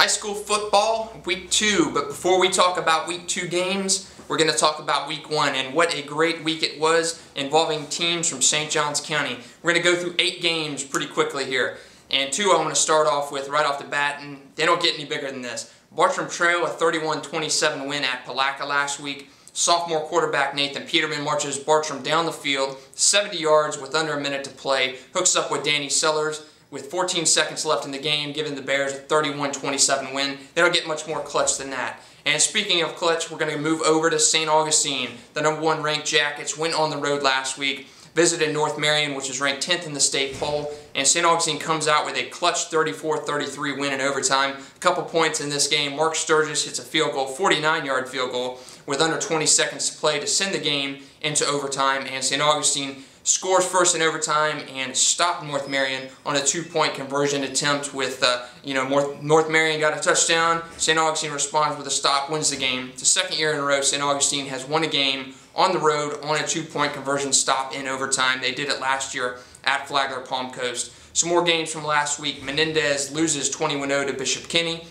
High school football, week 2, but before we talk about week 2 games, we're going to talk about week 1 and what a great week it was involving teams from St. Johns County. We're going to go through 8 games pretty quickly here, and 2 I want to start off with right off the bat, and they don't get any bigger than this. Bartram Trail, a 31-27 win at Palatka last week. Sophomore quarterback Nathan Peterman marches Bartram down the field, 70 yards with under a minute to play, hooks up with Danny Sellers with 14 seconds left in the game, giving the Bears a 31-27 win. They don't get much more clutch than that. And speaking of clutch, we're going to move over to St. Augustine. The #1 ranked Jackets went on the road last week, visited North Marion, which is ranked 10th in the state poll, and St. Augustine comes out with a clutch 34-33 win in overtime. A couple points in this game. Mark Sturgis hits a field goal, 49-yard field goal, with under 20 seconds to play to send the game into overtime, and St. Augustine scores first in overtime and stopped North Marion on a 2-point conversion attempt with, North Marion got a touchdown. St. Augustine responds with a stop, wins the game. It's the second year in a row St. Augustine has won a game on the road on a 2-point conversion stop in overtime. They did it last year at Flagler Palm Coast. Some more games from last week. Menendez loses 21-0 to Bishop Kenny.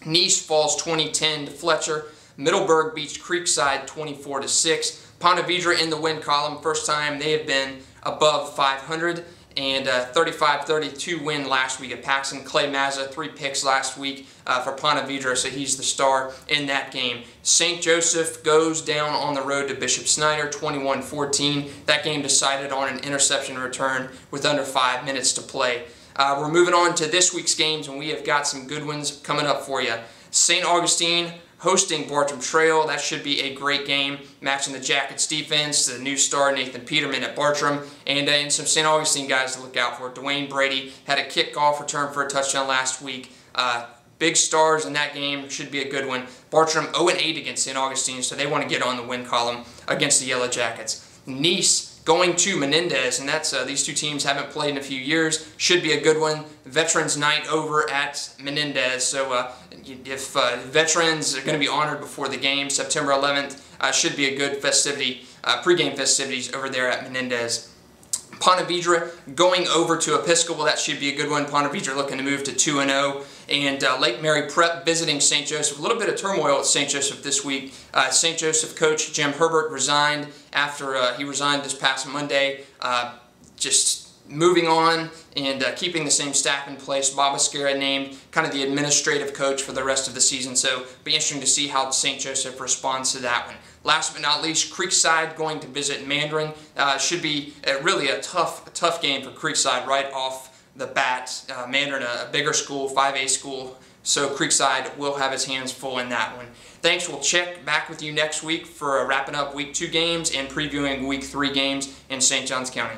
Nice falls 20-10 to Fletcher. Middleburg beats Creekside 24-6. Ponte Vedra in the win column. First time they have been above 500, and 35-32 win last week at Paxton. Clay Mazza, 3 picks last week for Ponte Vedra, so he's the star in that game. St. Joseph goes down on the road to Bishop Snyder, 21-14. That game decided on an interception return with under 5 minutes to play. We're moving on to this week's games, and we have got some good ones coming up for you. St. Augustine hosting Bartram Trail. That should be a great game, matching the Jackets defense, the new star Nathan Peterman at Bartram, and some St. Augustine guys to look out for. Dwayne Brady had a kickoff return for a touchdown last week. Big stars in that game. Should be a good one. Bartram 0-8 against St. Augustine, so they want to get on the win column against the Yellow Jackets. Nice going to Menendez, and that's these two teams haven't played in a few years. Should be a good one. Veterans Night over at Menendez, so if veterans are going to be honored before the game, September 11th, should be a good festivity, pregame festivities over there at Menendez. Ponte Vedra going over to Episcopal. That should be a good one. Ponte Vedra looking to move to 2-0. And Lake Mary Prep visiting St. Joseph. A little bit of turmoil at St. Joseph this week. St. Joseph coach Jim Herbert resigned after he resigned this past Monday. Just moving on and keeping the same staff in place. Bob Esquera named kind of the administrative coach for the rest of the season. So it'll be interesting to see how St. Joseph responds to that one. Last but not least, Creekside going to visit Mandarin. Should be really a tough game for Creekside right off the bat. Mandarin, a bigger school, 5A school, so Creekside will have his hands full in that one. Thanks. We'll check back with you next week for wrapping up week 2 games and previewing week 3 games in St. Johns County.